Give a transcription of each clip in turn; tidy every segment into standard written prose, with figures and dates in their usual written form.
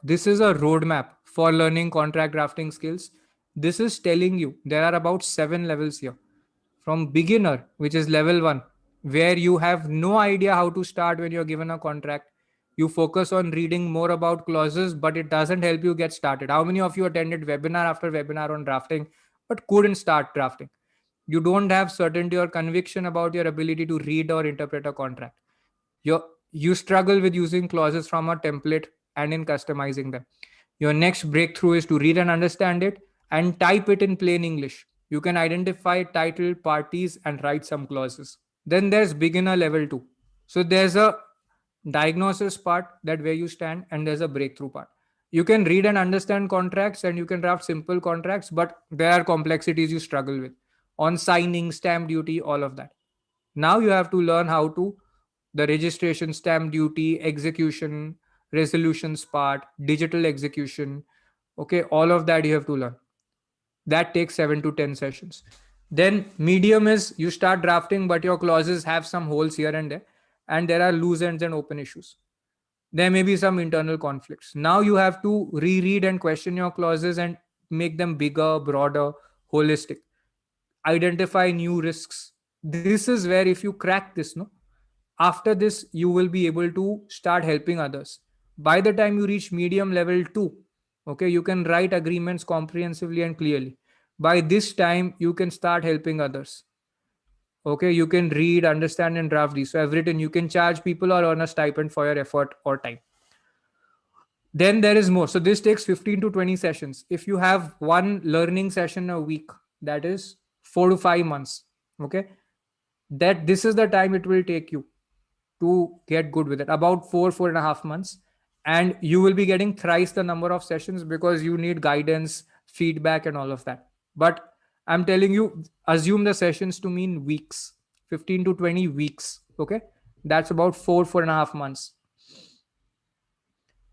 this is a roadmap for learning contract drafting skills. This is telling you there are about 7 levels here. From beginner, which is level 1, where you have no idea how to start when you're given a contract. You focus on reading more about clauses, but it doesn't help you get started. How many of you attended webinar after webinar on drafting but couldn't start drafting? You don't have certainty or conviction about your ability to read or interpret a contract. You struggle with using clauses from a template and in customizing them. Your next breakthrough is to read and understand it and type it in plain English. You can identify title, parties, and write some clauses. Then there's beginner level 2. So there's a diagnosis part, that where you stand, and there's a breakthrough part. You can read and understand contracts and you can draft simple contracts, but there are complexities you struggle with on signing, stamp duty, all of that. Now you have to learn how to the registration, stamp duty, execution, resolutions part, digital execution. Okay, all of that you have to learn. That takes 7 to 10 sessions. Then medium is you start drafting, but your clauses have some holes here and there, and there are loose ends and open issues. There may be some internal conflicts. Now you have to reread and question your clauses and make them bigger, broader, holistic. Identify new risks. This is where if you crack this, no, after this you will be able to start helping others. By the time you reach medium level 2, okay, you can write agreements comprehensively and clearly. By this time you can start helping others. Okay, you can read, understand, and draft these. So I've written you can charge people or earn a stipend for your effort or time. Then there is more. So this takes 15 to 20 sessions. If you have one learning session a week, that is 4 to 5 months. Okay, that this is the time it will take you to get good with it, about 4.5 months. And you will be getting thrice the number of sessions because you need guidance, feedback, and all of that. But I'm telling you, assume the sessions to mean weeks, 15 to 20 weeks. Okay, that's about 4.5 months.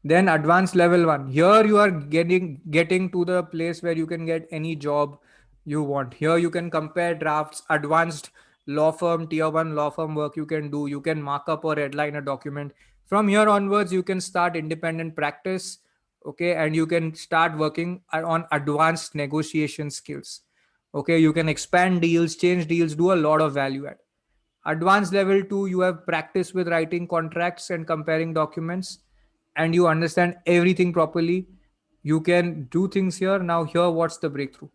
Then advanced level 1, here you are getting to the place where you can get any job you want. Here you can compare drafts, advanced law firm, tier 1 law firm work you can do. You can mark up or redline a document. From here onwards you can start independent practice. Okay, and you can start working on advanced negotiation skills. Okay, you can expand deals, change deals, do a lot of value add. Advanced level 2, you have practice with writing contracts and comparing documents, and you understand everything properly. You can do things here. Now, here, what's the breakthrough?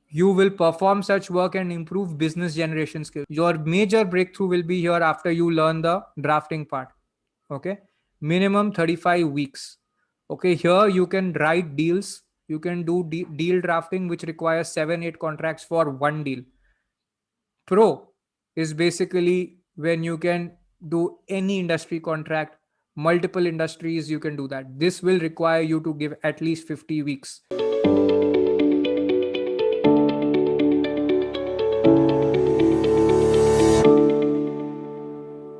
You will perform such work and improve business generation skills. Your major breakthrough will be here after you learn the drafting part. Okay, minimum 35 weeks. Okay, here you can write deals. You can do deal drafting, which requires 7 8 contracts for one deal. Pro is basically when you can do any industry contract, multiple industries, you can do that. This will require you to give at least 50 weeks.